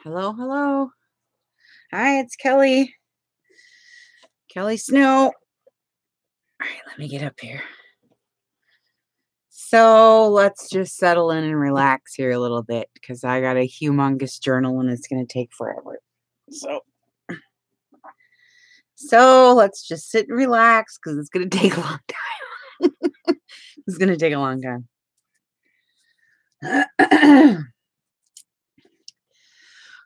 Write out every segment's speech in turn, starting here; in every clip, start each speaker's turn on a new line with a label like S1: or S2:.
S1: Hello, hello. Hi, it's Kelly. Kelly Snow. All right, let me get up here. So let's just settle in and relax here a little bit because I got a humongous journal and it's going to take forever. So let's just sit and relax because it's going to take a long time. It's going to take a long time.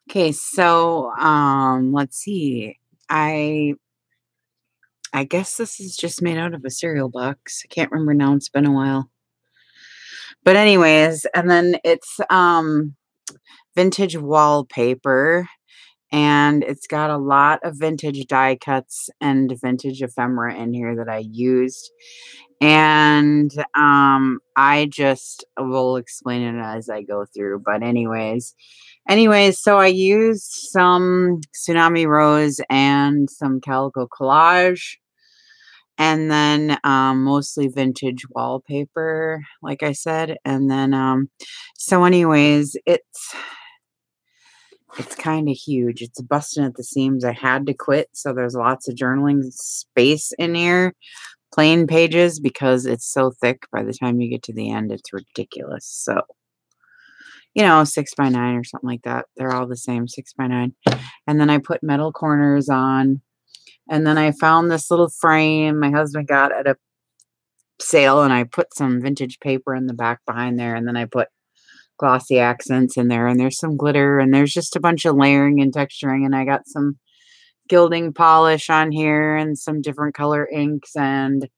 S1: Okay, so let's see. I guess this is just made out of a cereal box. I can't remember now. It's been a while. But anyways, and then it's vintage wallpaper, and it's got a lot of vintage die cuts and vintage ephemera in here that I used. And I just will explain it as I go through. But anyways, so I used some Tsunami Rose and some Calico Collage. And then mostly vintage wallpaper, like I said. And then so anyways, it's kind of huge. It's busting at the seams. I had to quit, so there's lots of journaling space in here, plain pages, because it's so thick. By the time you get to the end, it's ridiculous. So 6x9 or something like that. They're all the same, 6x9. And then I put metal corners on. And then I found this little frame my husband got at a sale, and I put some vintage paper in the back behind there, and then I put glossy accents in there, and there's some glitter, and there's just a bunch of layering and texturing, and I got some gilding polish on here and some different color inks and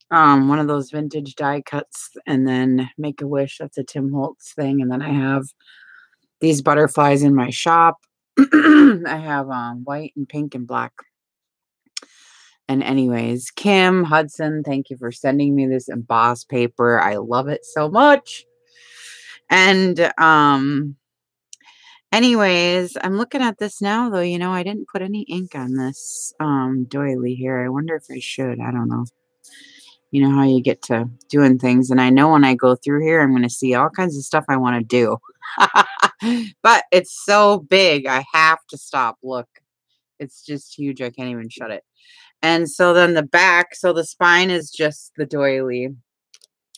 S1: one of those vintage die cuts, and then Make-A-Wish, that's a Tim Holtz thing, and then I have these butterflies in my shop. I have white and pink and black. And anyways, Kim Hudson, thank you for sending me this embossed paper. I love it so much. And anyways, I'm looking at this now, though. I didn't put any ink on this doily here. I wonder if I should. I don't know. You know how you get to doing things. And I know when I go through here, I'm going to see all kinds of stuff I want to do. But it's so big, I have to stop. Look, it's just huge. I can't even shut it. And so then the back, so the spine is just the doily.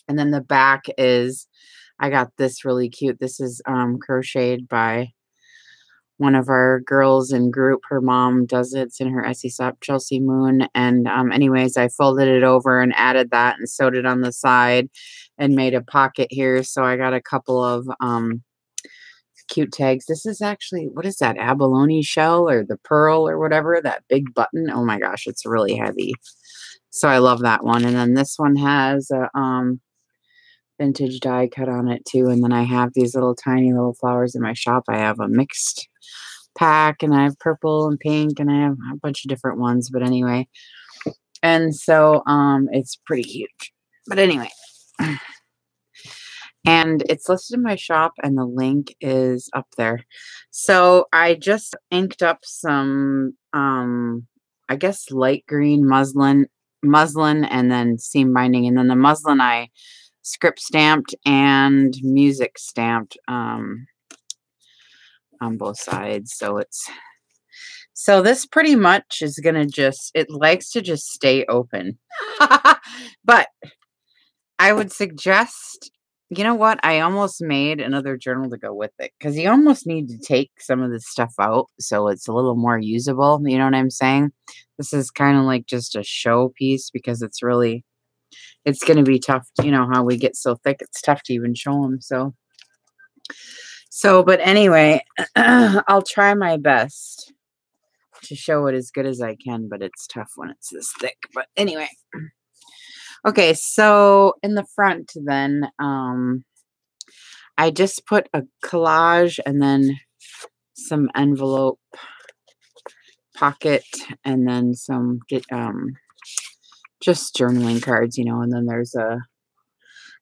S1: And then the back is, I got this really cute. This is crocheted by one of our girls in group. Her mom does it. It's in her Etsy shop, Chelsea Moon. And anyways, I folded it over and added that and sewed it on the side and made a pocket here. So I got a couple of cute tags. This is actually, what is that, abalone shell or the pearl or whatever, that big button. Oh my gosh, it's really heavy. So I love that one. And then this one has a vintage die cut on it too. And then I have these little tiny little flowers in my shop. I have a mixed pack, and I have purple and pink, and I have a bunch of different ones. But anyway, and so it's pretty huge. But anyway, and it's listed in my shop, and the link is up there. So I just inked up some I guess light green muslin, and then seam binding, and then the muslin I script stamped and music stamped on both sides. So this pretty much is gonna it likes to just stay open. But I would suggest, you know what, I almost made another journal to go with it, because you almost need to take some of this stuff out so it's a little more usable. You know what I'm saying? This is kind of like just a show piece, because it's going to be tough. You know how we get so thick, it's tough to even show them. But anyway, I'll try my best to show it as good as I can, but it's tough when it's this thick. But anyway, okay, so in the front then, I just put a collage and then some envelope pocket, and then some just journaling cards, and then there's a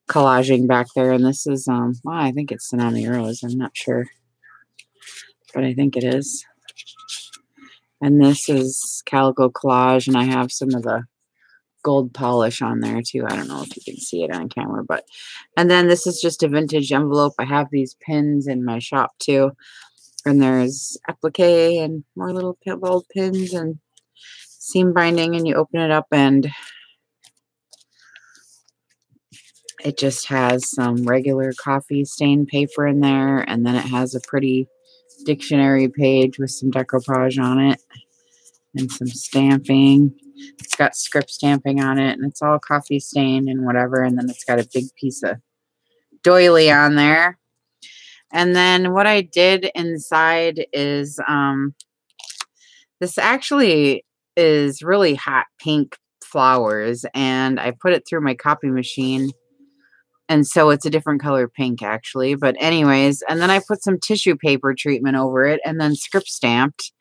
S1: collaging back there, and this is well, I think it's Tsunami Rose, I'm not sure, but I think it is. And this is Calico Collage, and I have some of the gold polish on there too. I don't know if you can see it on camera, and then this is just a vintage envelope. I have these pins in my shop too, And there's applique and more little gold pins and seam binding, and you open it up and it just has some regular coffee stain paper in there, and then it has a pretty dictionary page with some decoupage on it and some stamping. It's got script stamping on it, and it's all coffee stain and whatever, and then it's got a big piece of doily on there. And then what I did inside is this actually is really hot pink flowers, and I put it through my copy machine, and so it's a different color pink actually. But anyways, and then I put some tissue paper treatment over it and then script stamped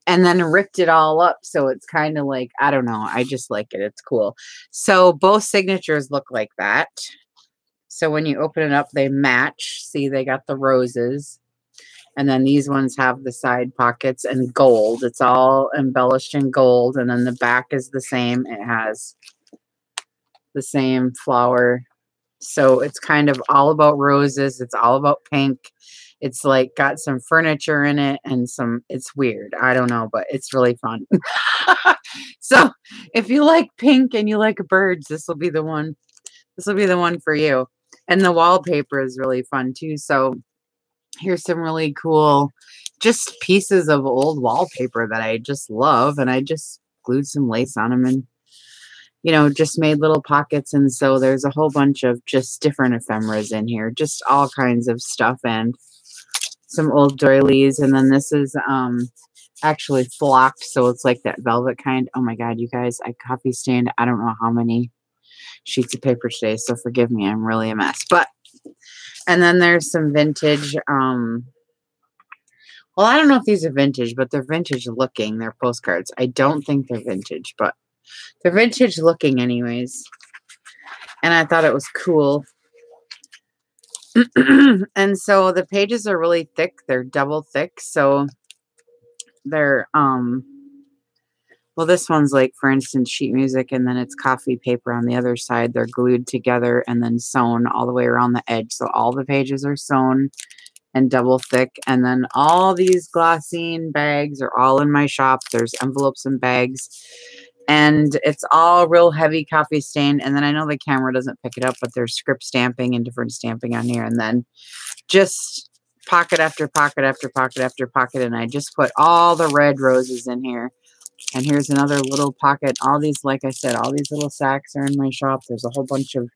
S1: and then ripped it all up, so it's kind of like, I don't know, I just like it. It's cool. So both signatures look like that. So when you open it up, they match. See, they got the roses. And then these ones have the side pockets and gold. It's all embellished in gold. And then the back is the same. It has the same flower. So it's kind of all about roses. It's all about pink. It's like got some furniture in it and some, it's weird. I don't know, but it's really fun. So if you like pink and you like birds, this will be the one. This will be the one for you. And the wallpaper is really fun too. So here's some really cool just pieces of old wallpaper that I just love. And I just glued some lace on them and, you know, just made little pockets. And so there's a whole bunch of just different ephemeras in here, just all kinds of stuff and some old doilies. And then this is actually flocked. So it's like that velvet kind. Oh my God, you guys, I coffee stained I don't know how many sheets of paper today. So forgive me, I'm really a mess. But and then there's some vintage, well, I don't know if these are vintage, but they're vintage looking. They're postcards. I don't think they're vintage, but they're vintage looking anyways. And I thought it was cool. And so the pages are really thick. They're double thick. So they're, well, this one's like, for instance, sheet music, and then it's coffee paper on the other side. They're glued together and then sewn all the way around the edge. So all the pages are sewn and double thick. And then all these glassine bags are all in my shop. There's envelopes and bags. And it's all real heavy coffee stain. And then I know the camera doesn't pick it up, but there's script stamping and different stamping on here. And then just pocket after pocket after pocket after pocket. And I just put all the red roses in here. And here's another little pocket. All these, like I said, all these little sacks are in my shop. There's a whole bunch of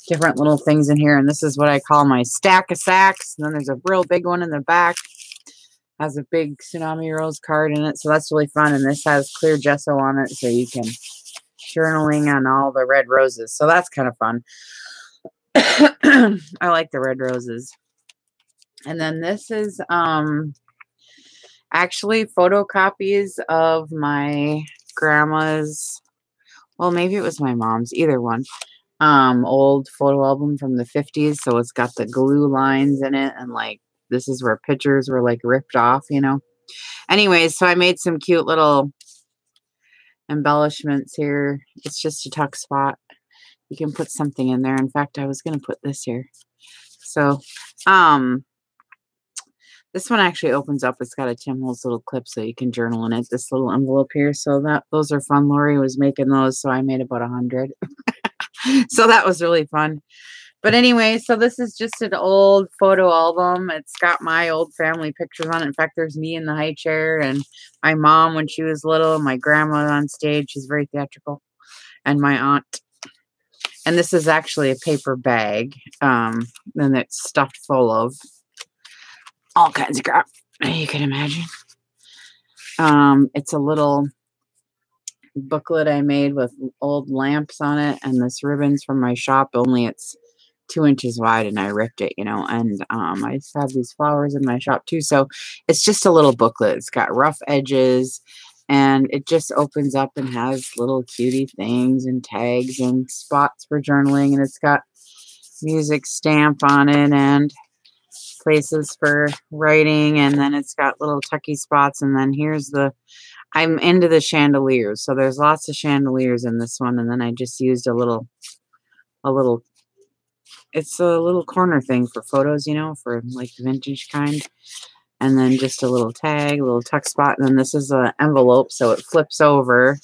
S1: different little things in here. And this is what I call my stack of sacks. And then there's a real big one in the back. Has a big Tsunami Rose card in it. So that's really fun. And this has clear gesso on it. So you can journaling on all the red roses. So that's kind of fun. I like the red roses. And then this is actually photocopies of my grandma's, well, maybe it was my mom's, either one, old photo album from the 50s. So it's got the glue lines in it, and like this is where pictures were like ripped off, you know. Anyways, so I made some cute little embellishments here. It's just a tuck spot. You can put something in there. In fact, I was going to put this here. So this one actually opens up. It's got a Tim Holtz little clip so you can journal in it. This little envelope here. So those are fun. Lori was making those, so I made about 100. So that was really fun. But anyway, so this is just an old photo album. It's got my old family pictures on it. In fact, there's me in the high chair and my mom when she was little, my grandma on stage. She's very theatrical. And my aunt. And this is actually a paper bag. And it's stuffed full of all kinds of crap you can imagine. It's a little booklet I made with old lamps on it, and this ribbon's from my shop, only it's 2 inches wide, and I ripped it, you know. And I just have these flowers in my shop too. So it's just a little booklet. It's got rough edges, and it just opens up and has little cutie things and tags and spots for journaling, and it's got music stamp on it and places for writing, and then it's got little tucky spots. And then here's I'm into the chandeliers, so there's lots of chandeliers in this one. And then I just used a little it's a little corner thing for photos, you know, for like vintage kind. And then just a little tag, a little tuck spot. And then this is an envelope, so it flips over.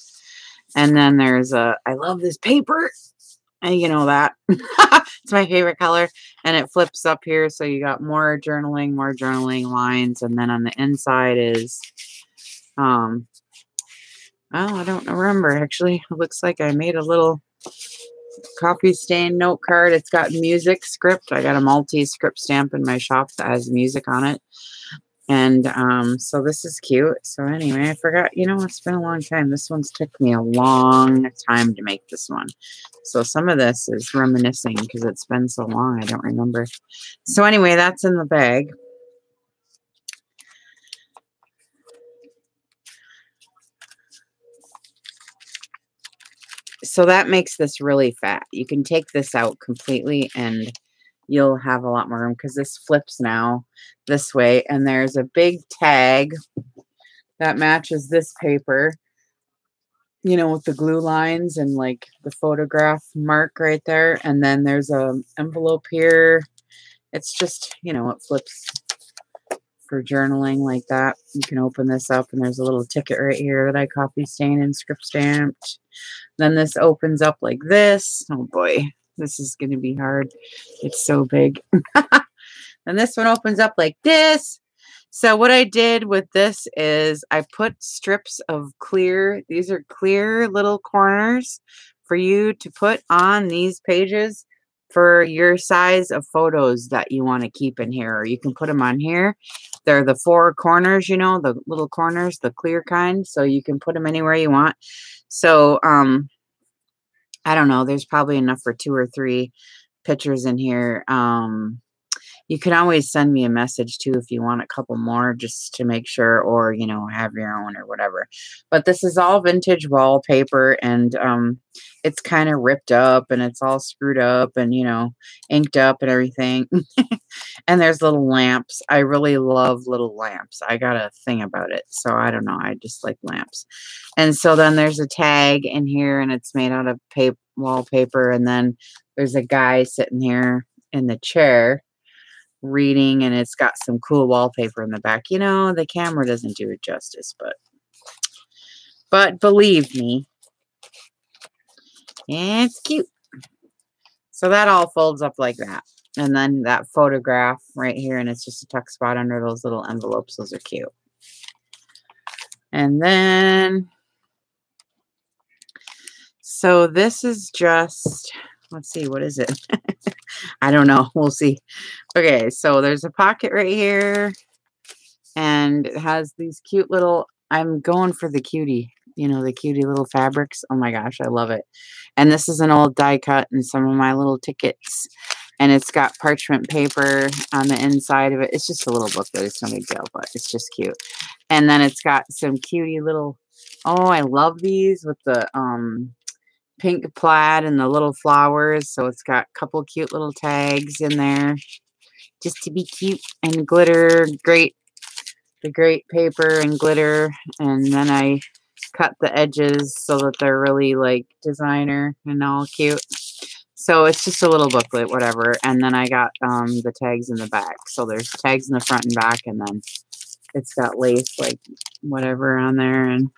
S1: And then there's I love this paper. And you know that. It's my favorite color. And it flips up here. So you got more journaling lines. And then on the inside is, oh, I don't remember actually. It looks like I made a little coffee stain note card. It's got music script. I got a Maltese script stamp in my shop that has music on it. And so this is cute. So anyway, I forgot, it's been a long time. This one's took me a long time to make this one. So some of this is reminiscing because it's been so long. I don't remember. So anyway, that's in the bag. So that makes this really fat. You can take this out completely and you'll have a lot more room because this flips now this way. And there's a big tag that matches this paper, with the glue lines and like the photograph mark right there. And then there's a envelope here. It's just, it flips for journaling like that. You can open this up and there's a little ticket right here that I copy stained and script stamped. Then this opens up like this. Oh boy. This is going to be hard. It's so big. And this one opens up like this. So what I did with this is I put strips of clear. These are clear little corners for you to put on these pages for your size of photos that you want to keep in here. Or you can put them on here. They're the 4 corners, the little corners, the clear kind. So you can put them anywhere you want. So, I don't know. There's probably enough for 2 or 3 pictures in here. You can always send me a message too if you want a couple more just to make sure, or, have your own or whatever. But this is all vintage wallpaper and it's kind of ripped up and it's all screwed up and, inked up and everything. And there's little lamps. I really love little lamps. I got a thing about it. So I don't know. I just like lamps. And so then there's a tag in here and it's made out of wallpaper. And then there's a guy sitting here in the chair reading, and it's got some cool wallpaper in the back. The camera doesn't do it justice, but believe me, it's cute. So that all folds up like that. And then that photograph right here, and it's just a tuck spot under those little envelopes. Those are cute. And then, so this is just, let's see, what is it? I don't know. We'll see. Okay, so there's a pocket right here, and it has these cute little, I'm going for the cutie, the cutie little fabrics. Oh my gosh, I love it. And this is an old die cut and some of my little tickets. And it's got parchment paper on the inside of it. It's just a little booklet. It's no big deal, but it's just cute. And then it's got some cutie little, oh, I love these with the pink plaid and the little flowers. So it's got a couple cute little tags in there just to be cute, and glitter, the great paper and glitter. And then I cut the edges so that they're really like designer and all cute. So it's just a little booklet, whatever. And then I got the tags in the back. So there's tags in the front and back, and then it's got lace like whatever on there. And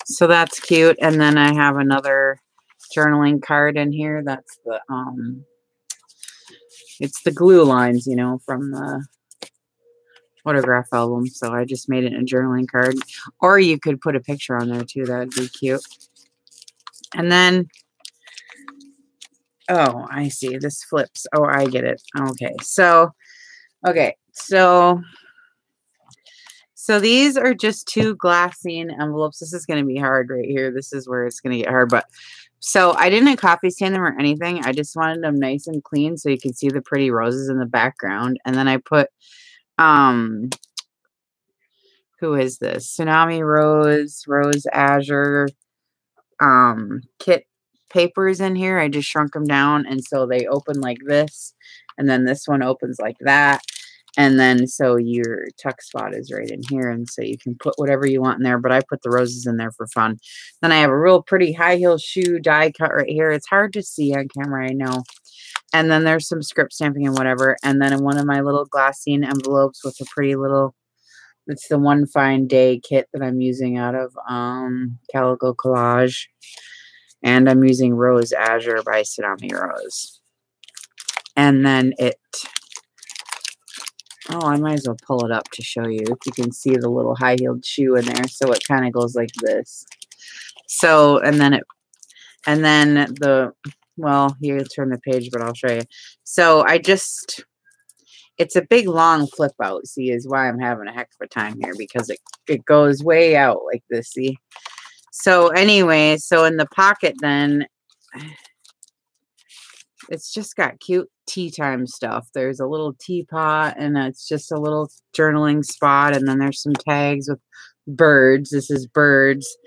S1: so that's cute. And then I have another journaling card in here. That's the it's the glue lines, from the photograph album. So I just made it in a journaling card. Or you could put a picture on there too. That'd be cute. And then, oh, I see. This flips. Oh, I get it. Okay. So these are just 2 glassine envelopes. This is going to be hard right here. This is where it's going to get hard. But so I didn't coffee stain them or anything. I just wanted them nice and clean so you can see the pretty roses in the background. And then I put, who is this? Tsunami Rose, Rose Azure, kit papers in here. I just shrunk them down, and so they open like this, and then this one opens like that. And then so your tuck spot is right in here, and so you can put whatever you want in there, but I put the roses in there for fun. Then I have a real pretty high heel shoe die cut right here. It's hard to see on camera, I know. And then there's some script stamping and whatever. And then in one of my little glassine envelopes with a pretty little It's the One Fine Day kit that I'm using out of Calico Collage. And I'm using Rose Azure by Tsunami Rose. And then oh, I might as well pull it up to show you. If you can see the little high-heeled shoe in there. So it kind of goes like this. So, and then well, here, turn the page, but I'll show you. So it's a big, long flip out, see, is why I'm having a heck of a time here, because it goes way out like this, see? So anyway, so in the pocket then, it's just got cute tea time stuff. There's a little teapot, and it's just a little journaling spot, and then there's some tags with birds. This is birds.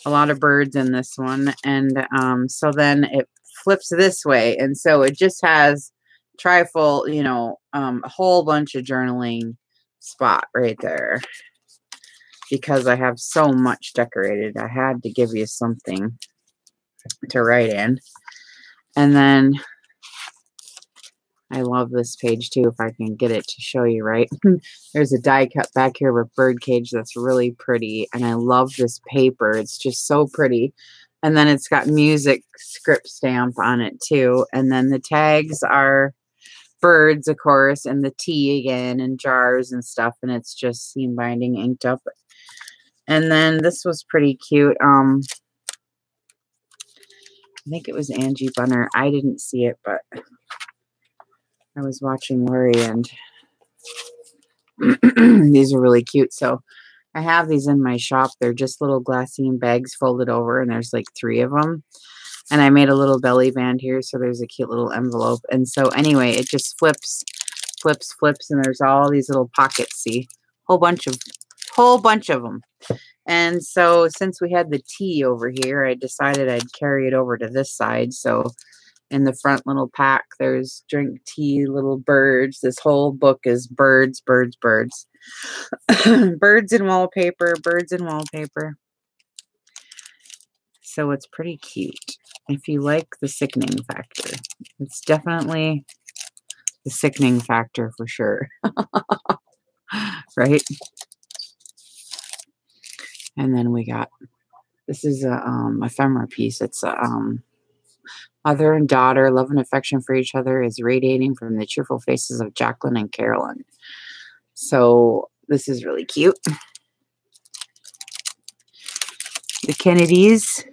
S1: A lot of birds in this one. And so then it flips this way, and so it just has trifold, you know, a whole bunch of journaling spot right there. Because I have so much decorated, I had to give you something to write in. And then I love this page too, if I can get it to show you right. There's a die cut back here of a bird cage that's really pretty. And I love this paper. It's just so pretty. And then it's got music script stamp on it too. And then the tags are birds, of course, and the tea again, and jars and stuff. And it's just seam binding inked up. And then this was pretty cute. I think it was Angie Bunner. I didn't see it, but I was watching Lori, and these are really cute. So I have these in my shop. They're just little glassine bags folded over, and there's like 3 of them. And I made a little belly band here, so there's a cute little envelope. And so anyway, it just flips, and there's all these little pockets. See, whole bunch of them. And so since we had the tea over here, I decided I'd carry it over to this side. So in the front little pack, there's drink tea, little birds. This whole book is birds, birds, birds. Birds and wallpaper, birds and wallpaper. So it's pretty cute. If you like the sickening factor, it's definitely the sickening factor for sure. Right? And then we got, this is a ephemera piece. It's a mother and daughter, love and affection for each other is radiating from the cheerful faces of Jacqueline and Carolyn. So this is really cute. The Kennedys.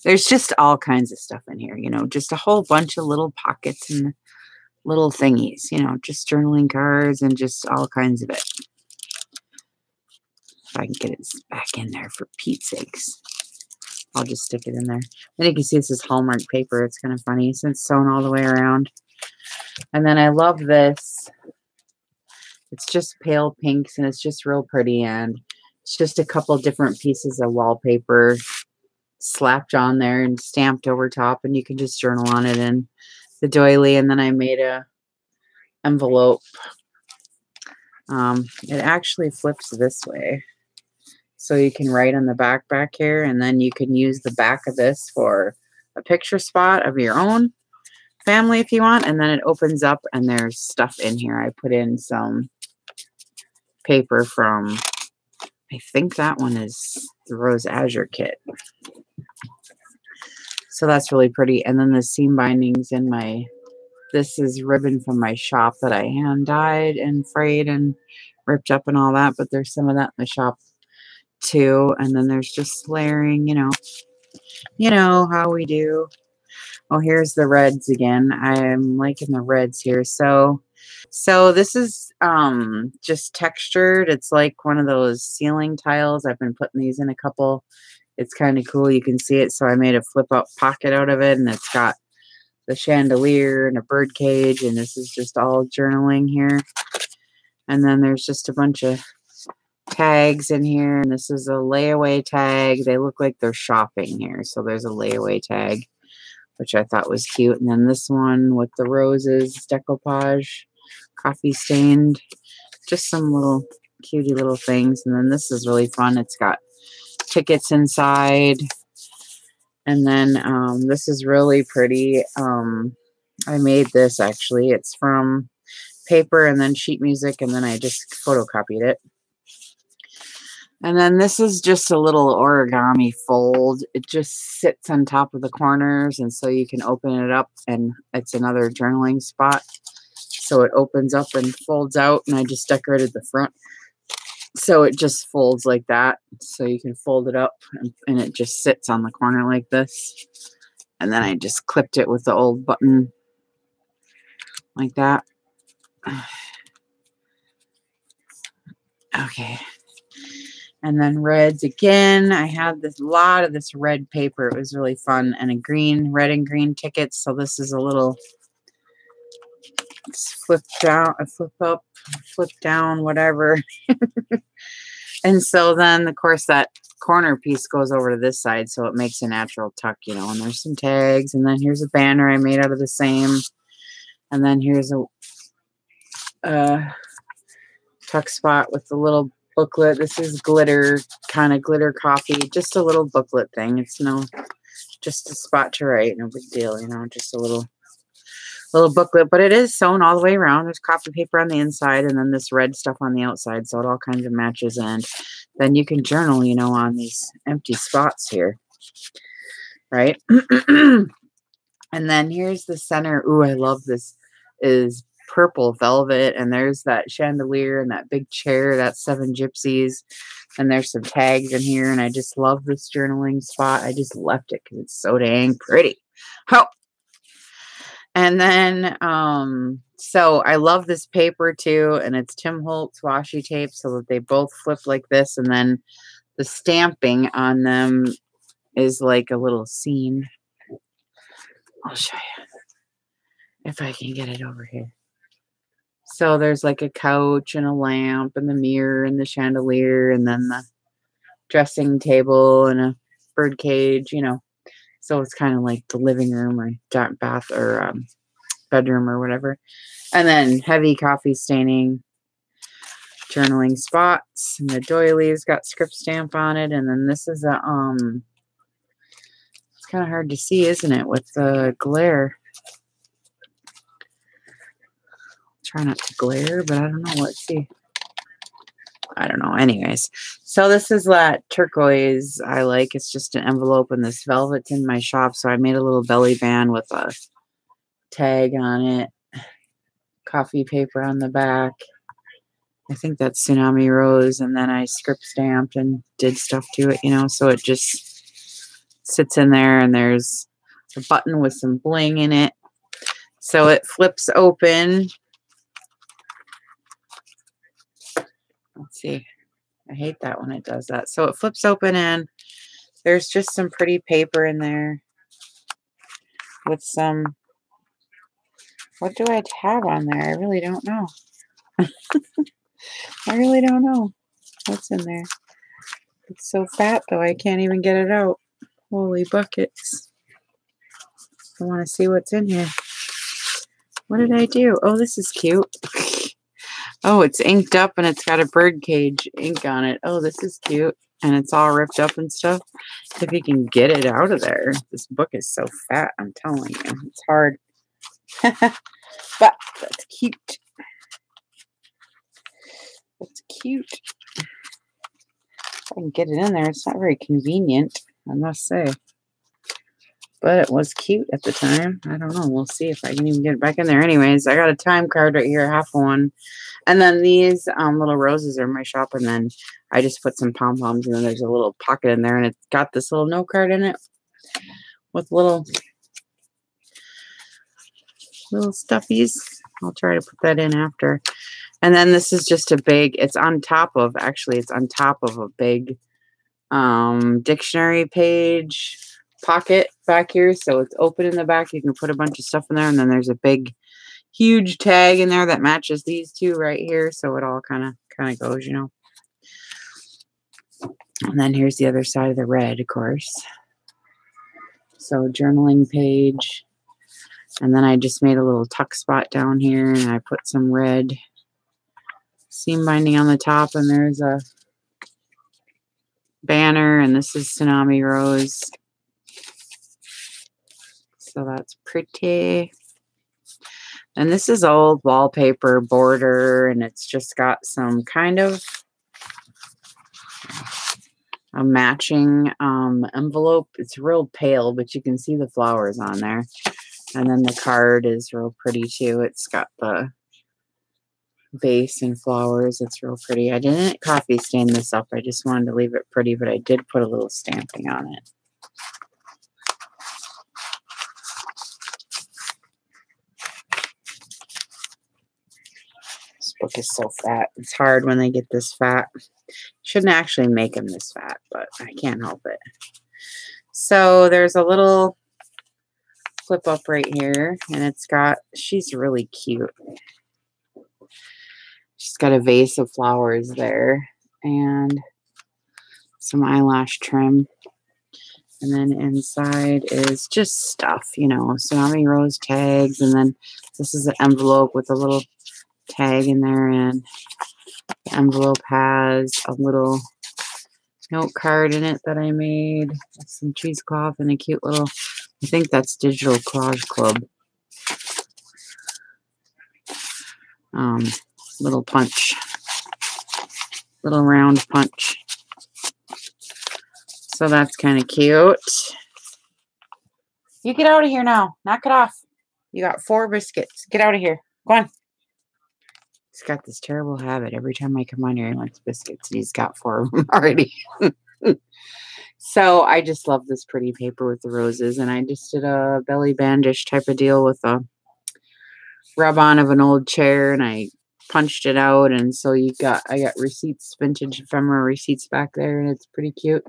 S1: There's just all kinds of stuff in here, you know, just a whole bunch of little pockets and little thingies, you know, just journaling cards and just all kinds of it. If I can get it back in there for Pete's sakes. I'll just stick it in there. And you can see this is Hallmark paper. It's kind of funny since it's sewn all the way around. And then I love this. It's just pale pinks, and it's just real pretty. And it's just a couple different pieces of wallpaper slapped on there and stamped over top. And you can just journal on it in the doily. And then I made a envelope. It actually flips this way. So you can write on the back here, and then you can use the back of this for a picture spot of your own family if you want. And then it opens up, and there's stuff in here. I put in some paper from, I think that one is the Rose Azure kit. So that's really pretty. And then the seam bindings in my, this is ribbon from my shop that I hand dyed and frayed and ripped up and all that. But there's some of that in the shop too. And then there's just layering, you know how we do. Oh, here's the reds again. I'm liking the reds here. So this is just textured. It's like one of those ceiling tiles. I've been putting these in a couple. It's kind of cool. You can see it. So I made a flip up pocket out of it, and it's got the chandelier and a bird cage, and this is just all journaling here. And then there's just a bunch of tags in here, and this is a layaway tag. They look like they're shopping here. So there's a layaway tag, which I thought was cute. And then this one with the roses, decoupage, coffee stained, just some little cutie little things. And then this is really fun. It's got tickets inside. And then this is really pretty. I made this actually. It's from paper and then sheet music, and then I just photocopied it. And then this is just a little origami fold. It just sits on top of the corners, and so you can open it up, and it's another journaling spot. So it opens up and folds out, and I just decorated the front. So it just folds like that. So you can fold it up, and it just sits on the corner like this. And then I just clipped it with the old button like that. Okay. And then reds again. I had this lot of this red paper. It was really fun. And a green, red and green tickets. So this is a little flip down, flip up, flip down, whatever. And so then, of course, that corner piece goes over to this side. So it makes a natural tuck, you know. And there's some tags. And then here's a banner I made out of the same. And then here's a tuck spot with the little booklet. This is glitter, kind of glitter coffee, just a little booklet thing. It's just a spot to write, no big deal, you know, just a little booklet, but it is sewn all the way around. There's copy paper on the inside and then this red stuff on the outside, so it all kinds of matches. And then you can journal, you know, on these empty spots here, right? And then here's the center. Ooh, I love this. Is purple velvet, and there's that chandelier and that big chair. That's 7 Gypsies, and there's some tags in here, and I just love this journaling spot. I just left it because it's so dang pretty. Oh, and then so I love this paper too, and it's Tim Holtz washi tape, so that they both flip like this, and then the stamping on them is like a little scene. I'll show you if I can get it over here. So there's like a couch and a lamp and the mirror and the chandelier and then the dressing table and a bird cage, you know. So it's kind of like the living room or bath or bedroom or whatever. And then heavy coffee staining, journaling spots, and the doily's got script stamp on it. And then this is a it's kind of hard to see, isn't it, with the glare. Try not to glare, but I don't know. Let's see. I don't know. Anyways, so this is that turquoise I like. It's just an envelope, and this velvet's in my shop. So I made a little belly band with a tag on it, coffee paper on the back. I think that's Tsunami Rose, and then I script stamped and did stuff to it, you know. So it just sits in there, and there's a button with some bling in it. So it flips open. Let's see. I hate that when it does that. So it flips open and there's just some pretty paper in there with some, what do I have on there? I really don't know. I really don't know what's in there. It's so fat though, I can't even get it out. Holy buckets. I want to see what's in here. What did I do? Oh, this is cute. Oh, it's inked up and it's got a birdcage ink on it. Oh, this is cute. And it's all ripped up and stuff. If you can get it out of there. This book is so fat, I'm telling you. It's hard. But that's cute. That's cute. If I can get it in there, it's not very convenient, I must say. But it was cute at the time. I don't know. We'll see if I can even get it back in there. Anyways, I got a time card right here, half one. And then these little roses are in my shop. And then I just put some pom-poms. And then there's a little pocket in there. And it's got this little note card in it with little stuffies. I'll try to put that in after. And then this is just a big, it's on top of a big dictionary page pocket back here, so it's open in the back. You can put a bunch of stuff in there, and then there's a big huge tag in there that matches these two right here, so it all kind of goes, you know. And then here's the other side of the red, of course. So journaling page, and then I just made a little tuck spot down here, and I put some red seam binding on the top, and there's a banner, and this is Tsunami Rose. So that's pretty. And this is old wallpaper border, and it's just got some kind of, a matching envelope. It's real pale, but you can see the flowers on there. And then the card is real pretty too. It's got the base and flowers. It's real pretty. I didn't coffee stain this up. I just wanted to leave it pretty, but I did put a little stamping on it. This book is so fat. It's hard when they get this fat. Shouldn't actually make them this fat, but I can't help it. So there's a little flip up right here, and it's got, she's really cute. She's got a vase of flowers there and some eyelash trim. And then inside is just stuff, you know, Tsunami Rose tags. And then this is an envelope with a little tag in there. And the envelope has a little note card in it that I made. Some cheesecloth and a cute little, I think that's Digital Collage Club. Little punch. Little round punch. So that's kind of cute. You get out of here now. Knock it off. You got 4 biscuits. Get out of here. Go on. He's got this terrible habit. Every time I come on here, he wants biscuits. And he's got 4 of them already. So I just love this pretty paper with the roses. And I just did a belly bandish type of deal with a rub-on of an old chair. And I punched it out. And so I got receipts, vintage ephemera receipts back there. And it's pretty cute.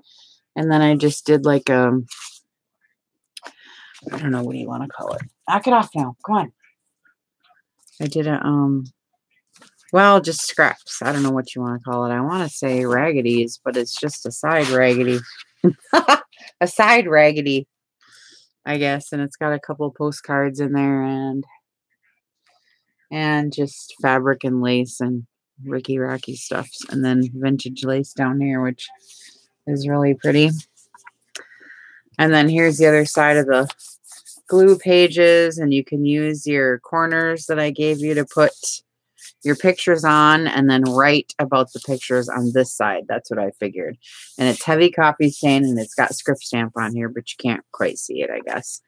S1: And then I just did like I don't know, what do you want to call it? Knock it off now. Come on. I did a, well, just scraps. I don't know what you want to call it. I want to say raggeties, but it's just a side raggedy. A side raggedy, I guess. And it's got a couple postcards in there and just fabric and lace and Ricky Rocky stuff. And then vintage lace down here, which is really pretty. And then here's the other side of the glue pages, and you can use your corners that I gave you to put your pictures on and then write about the pictures on this side. That's what I figured. And it's heavy copy stain, and it's got script stamp on here, but you can't quite see it, I guess.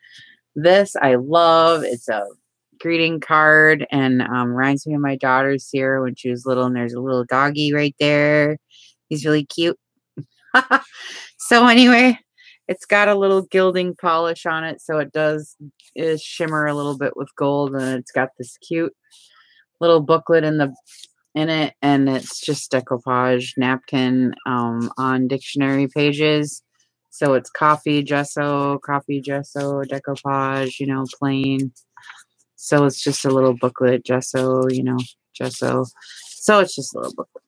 S1: This I love. It's a greeting card and reminds me of my daughter Sierra when she was little, and there's a little doggy right there. He's really cute. So anyway, it's got a little gilding polish on it, so it is shimmer a little bit with gold, and it's got this cute little booklet in it, and it's just decoupage napkin on dictionary pages. So it's coffee gesso, decoupage, you know, plain. So it's just a little booklet, gesso, you know, gesso. So it's just a little booklet.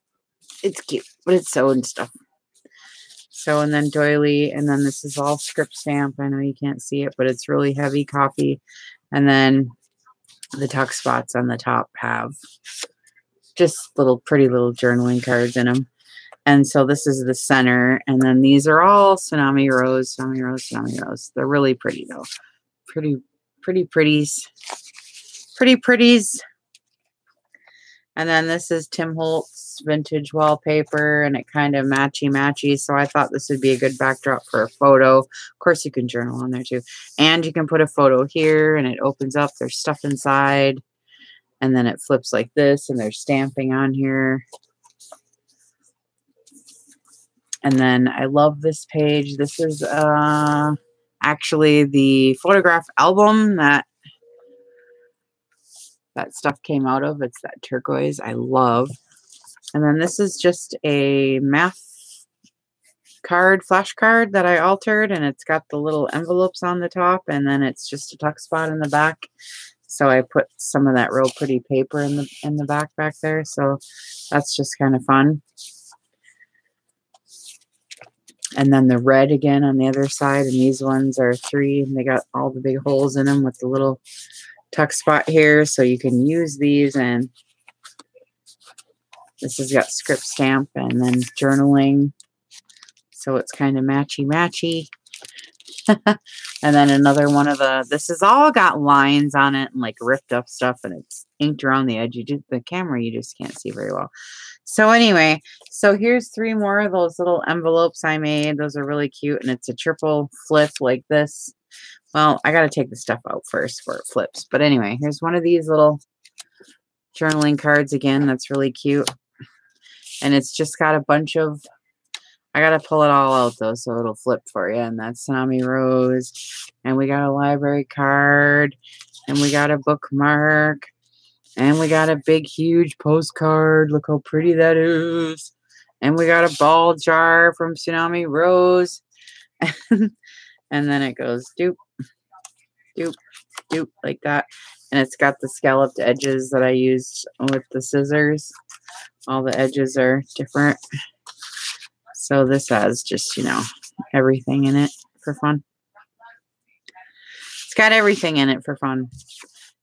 S1: It's cute, but it's sewed and stuff. So, and then doily, and then this is all script stamp. I know you can't see it, but it's really heavy copy. And then the tuck spots on the top have just pretty little journaling cards in them. And so this is the center. And then these are all Tsunami Rose. They're really pretty though. Pretty pretties. And then this is Tim Holtz vintage wallpaper, and it kind of matchy. So I thought this would be a good backdrop for a photo. Of course, you can journal on there too. And you can put a photo here, and it opens up. There's stuff inside. And then it flips like this, and there's stamping on here. And then I love this page. This is actually the photograph album that stuff came out of. It's that turquoise I love. And then this is just a math card, flash card that I altered, and it's got the little envelopes on the top, and then it's just a tuck spot in the back. So I put some of that real pretty paper in the back there. So that's just kind of fun. And then the red again on the other side, and these ones are 3, and they got all the big holes in them with the little tuck spot here, so you can use these. And this has got script stamp and then journaling, so it's kind of matchy. And then another one of this has all got lines on it and like ripped up stuff, and it's inked around the edge. The camera you just can't see very well. So anyway, so here's 3 more of those little envelopes I made. Those are really cute, and it's a triple flip like this. Well, I gotta take the stuff out first before it flips. But anyway, here's one of these little journaling cards again. That's really cute. And it's just got a bunch of, I gotta pull it all out though, so it'll flip for you. And that's Tsunami Rose. And we got a library card. And we got a bookmark. And we got a big, huge postcard. Look how pretty that is. And we got a ball jar from Tsunami Rose. And then it goes doop, doop, doop, like that. And it's got the scalloped edges that I used with the scissors. All the edges are different. So this has just, you know, everything in it for fun. It's got everything in it for fun.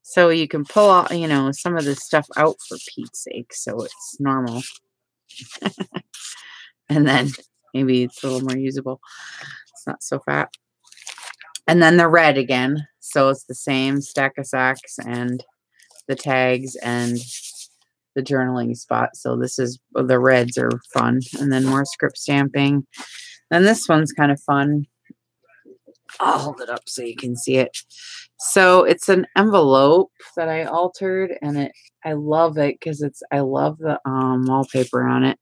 S1: So you can pull out, you know, some of this stuff out for Pete's sake. So it's normal. And then maybe it's a little more usable. It's not so fat. And then the red again. So it's the same stack of sacks and the tags and the journaling spot. So this is, the reds are fun. And then more script stamping. Then this one's kind of fun. I'll hold it up so you can see it. So it's an envelope that I altered, and I love it because I love the wallpaper on it.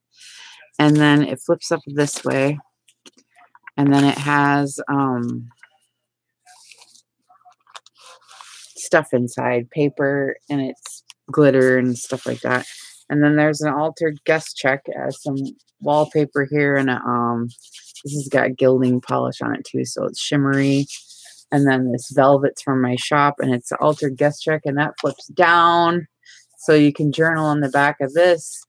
S1: And then it flips up this way. And then it has stuff inside, paper, and it's glitter and stuff like that. And then there's an altered guest check as some wallpaper here, and this has got gilding polish on it too, so it's shimmery. And then this velvet's from my shop, and it's an altered guest check, and that flips down, so you can journal on the back of this,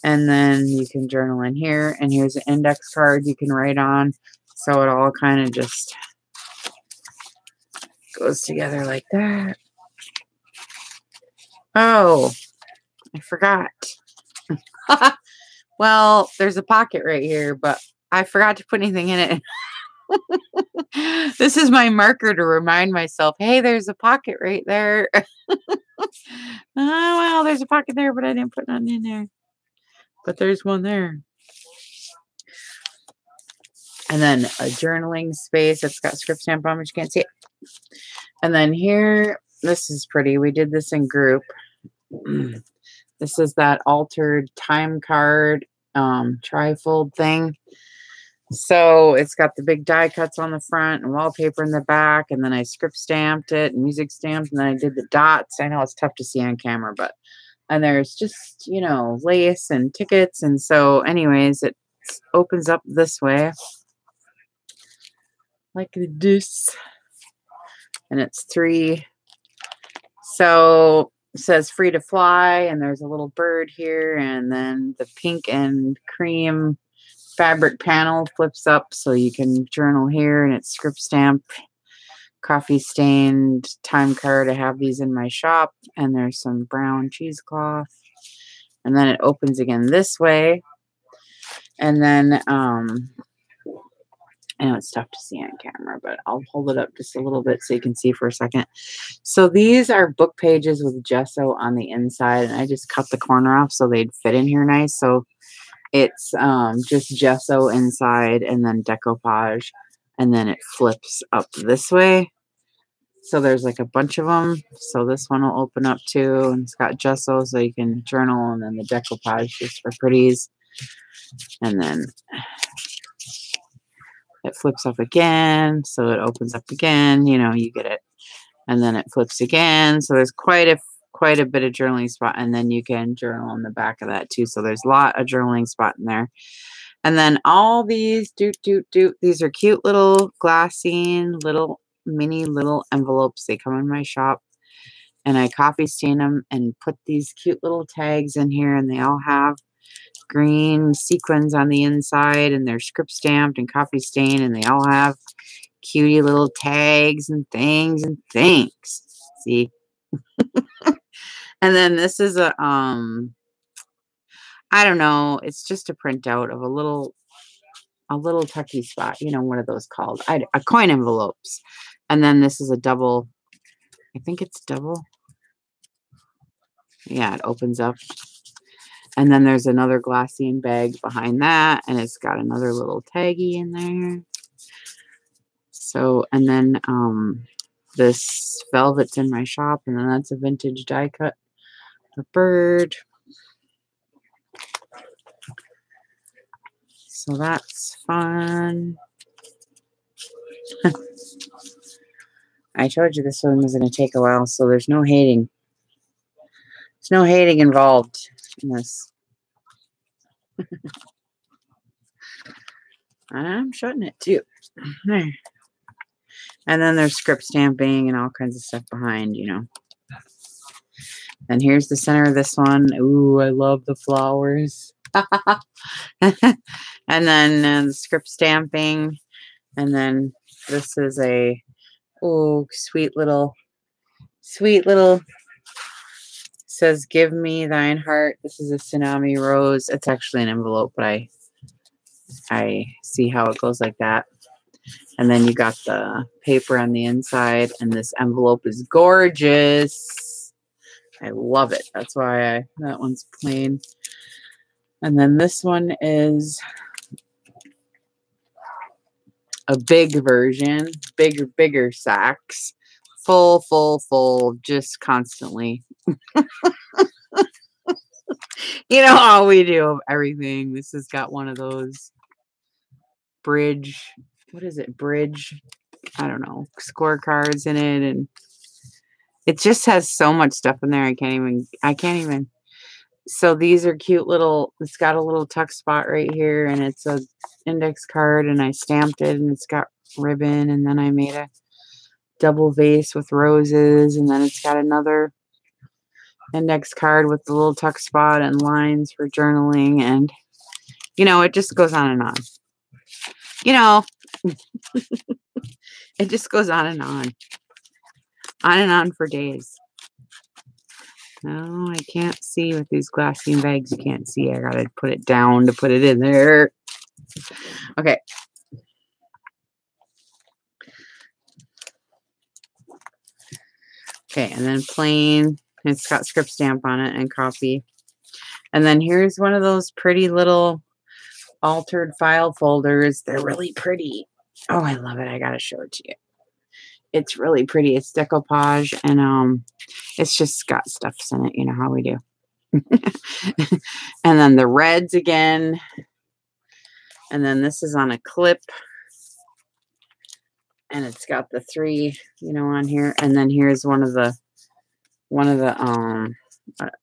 S1: and then you can journal in here. And here's an index card you can write on, so it all kind of just goes together like that. Oh, I forgot. Well, there's a pocket right here, but I forgot to put anything in it. This is my marker to remind myself, hey, there's a pocket right there. Oh, well, there's a pocket there, but I didn't put nothing in there. But there's one there. And then a journaling space that's got script stamp on, but you can't see it. And then here, this is pretty. We did this in group. This is that altered time card trifold thing. So it's got the big die cuts on the front and wallpaper in the back. And then I script stamped it and music stamped. And then I did the dots. I know it's tough to see on camera, but, and there's just, you know, lace and tickets. And so anyways, it opens up this way like this. And it's 3. So it says free to fly. And there's a little bird here. And then the pink and cream fabric panel flips up so you can journal here, and it's script stamp, coffee stained time card. I have these in my shop, and there's some brown cheesecloth. And then it opens again this way. And then I know it's tough to see on camera, but I'll hold it up just a little bit so you can see for a second. So these are book pages with gesso on the inside, and I just cut the corner off so they'd fit in here nice. So it's just gesso inside and then decoupage, and then it flips up this way. So there's like a bunch of them. So this one will open up too, and it's got gesso so you can journal, and then the decoupage just for pretties. And then it flips up again, so it opens up again, you know, you get it. And then it flips again. So there's quite a bit of journaling spot, and then you can journal on the back of that too. So there's a lot of journaling spot in there. And then all these these are cute little glassine little envelopes. They come in my shop, and I coffee stain them and put these cute little tags in here, and they all have green sequins on the inside, and they're script stamped and coffee stained, and they all have cutie little tags and things. See? And then this is a I don't know, it's just a printout of a little tucky spot, you know, what are those called? A coin envelopes. And then this is a double, I think it's double. Yeah, it opens up. And then there's another glassine bag behind that, and it's got another little taggy in there. So, and then this velvet's in my shop, and then that's a vintage die cut, a bird. So that's fun. I told you this one was going to take a while, so there's no hating. There's no hating involved in this. And I'm shutting it too. There. And then there's script stamping and all kinds of stuff behind, you know. And here's the center of this one. Ooh, I love the flowers. And then script stamping. And then this is a, oh, sweet little, says, give me thine heart. This is a tsunami rose. It's actually an envelope, but I see how it goes like that. And then you got the paper on the inside, and this envelope is gorgeous. I love it. That's why that one's plain. And then this one is a big version, bigger sacks, full, just constantly. You know how we do everything. This has got one of those bridge, what is it? Bridge, I don't know, scorecards in it, and it just has so much stuff in there. I can't even. So these are cute little, it's got a little tuck spot right here, and it's a index card, and I stamped it, and it's got ribbon, and then I made a double vase with roses, and then it's got another index card with the little tuck spot and lines for journaling, and you know, it just goes on and on. You know, it just goes on and on for days. No, I can't see with these glassine bags. You can't see. I gotta put it down to put it in there. Okay. Okay, and then plain. It's got script stamp on it and copy. And then here's one of those pretty little altered file folders. They're really pretty. Oh, I love it. I gotta show it to you. It's really pretty. It's decoupage, and it's just got stuffs in it. You know how we do. And then the reds again. And then this is on a clip. And it's got the 3, you know, on here. And then here's one of the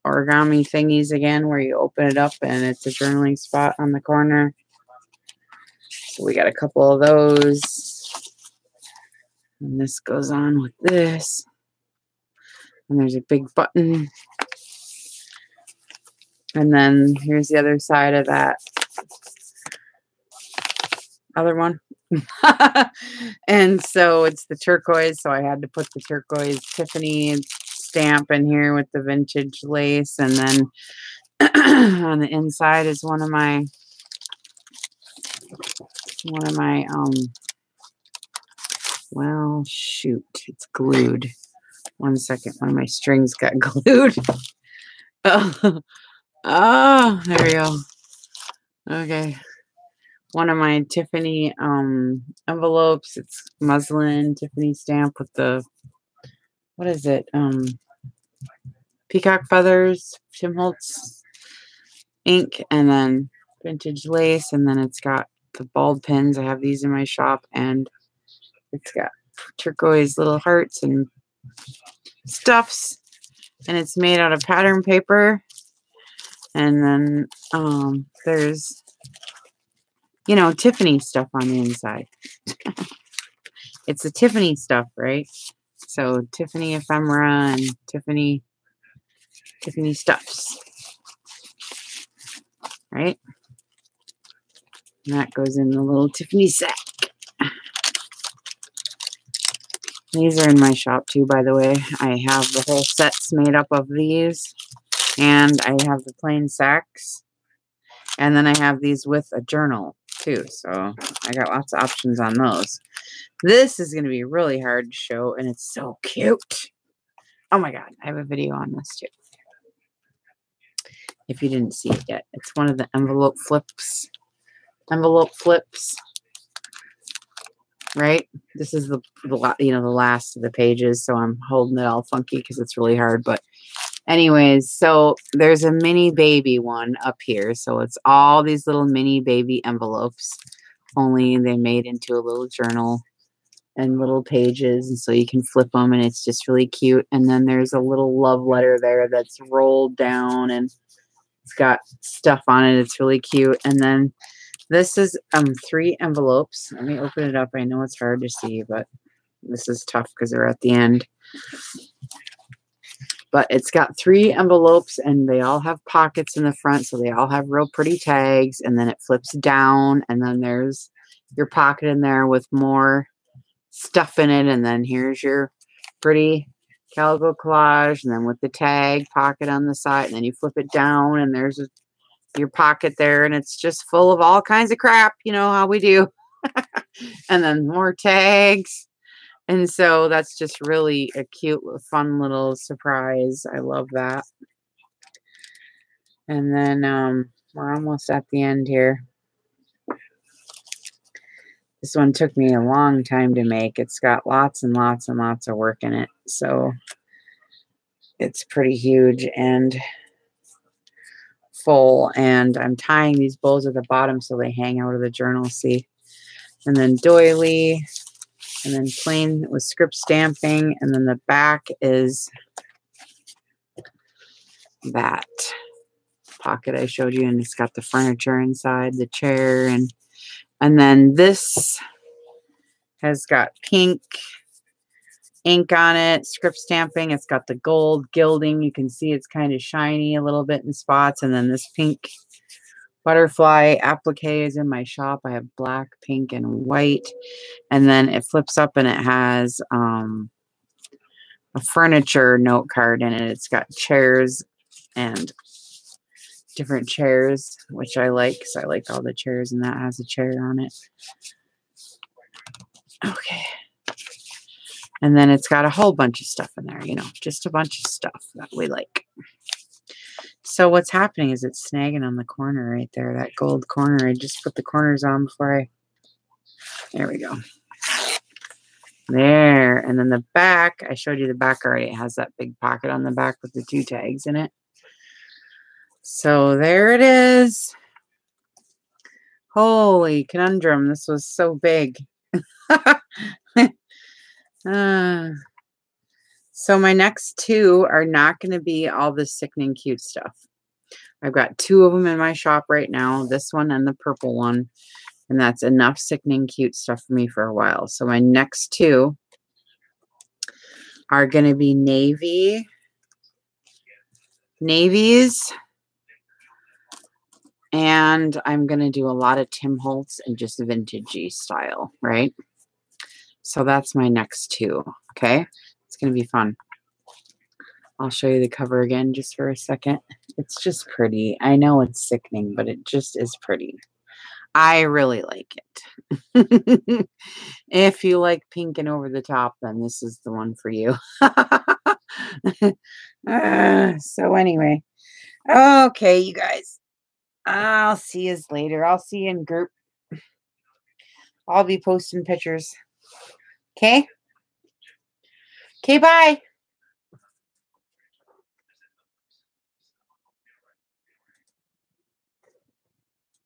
S1: origami thingies again, where you open it up and it's a journaling spot on the corner. So we got a couple of those. And this goes on with this. And there's a big button. And then here's the other side of that other one. And so it's the turquoise. So I had to put the turquoise Tiffany stamp in here with the vintage lace. And then on the inside is one of my well, shoot, it's glued. One second, one of my strings got glued. Oh, there we go. Okay. One of my Tiffany envelopes. It's muslin Tiffany stamp with the, what is it? Peacock feathers, Tim Holtz ink, and then vintage lace, and then it's got the bald pins. I have these in my shop, and it's got turquoise little hearts and stuffs, and it's made out of pattern paper. And then there's, you know, Tiffany stuff on the inside. It's the Tiffany stuff, right? So Tiffany ephemera and Tiffany stuffs, right? And that goes in the little Tiffany sack. These are in my shop too, by the way. I have the whole sets made up of these. And I have the plain sacks. And then I have these with a journal too. So I got lots of options on those. This is going to be really hard to show, and it's so cute. Oh my God, I have a video on this too. if you didn't see it yet. It's one of the envelope flips. Envelope flips. Right? This is the last of the pages, so I'm holding it all funky because it's really hard. But anyways, so there's a mini baby one up here. So it's all these little mini baby envelopes, only they made into a little journal and little pages, and so you can flip them, and it's just really cute. And then there's a little love letter there that's rolled down, and it's got stuff on it. It's really cute. And then this is 3 envelopes. Let me open it up. I know it's hard to see, but this is tough because they're at the end. But it's got 3 envelopes, and they all have pockets in the front, so they all have real pretty tags. And then it flips down, and then there's your pocket in there with more stuff in it. And then here's your pretty calico collage, and then with the tag pocket on the side, and then you flip it down, and there's your pocket there, and it's just full of all kinds of crap, you know how we do. And then more tags. And so that's just really a cute, fun little surprise. I love that. And then we're almost at the end here. This one took me a long time to make. It's got lots and lots and lots of work in it. So it's pretty huge and full. And I'm tying these bows at the bottom so they hang out of the journal, see? And then doily. And then plain with script stamping. And then the back is that pocket I showed you. And it's got the furniture inside, the chair. And then this has got pink ink on it, script stamping. It's got the gold gilding. You can see it's kind of shiny a little bit in spots. And then this pink butterfly applique is in my shop. I have black, pink, and white. And then it flips up and it has a furniture note card in it. It's got chairs and different chairs, which I like because I like all the chairs, and that has a chair on it. Okay. And then it's got a whole bunch of stuff in there, you know, just a bunch of stuff that we like. So what's happening is it's snagging on the corner right there, that gold corner. I just put the corners on before there we go. There. And then the back, I showed you the back already. It has that big pocket on the back with the 2 tags in it. So there it is. Holy conundrum. This was so big. So my next 2 are not going to be all the sickening cute stuff. I've got 2 of them in my shop right now, this one and the purple one. And that's enough sickening cute stuff for me for a while. So my next 2 are going to be navies. And I'm going to do a lot of Tim Holtz and just vintagey style, right? So that's my next 2, okay? It's going to be fun. I'll show you the cover again just for a second. It's just pretty. I know it's sickening, but it just is pretty. I really like it. If you like pink and over the top, then this is the one for you. So anyway. Okay, you guys. I'll see you later. I'll see you in group. I'll be posting pictures. Okay? Okay, bye.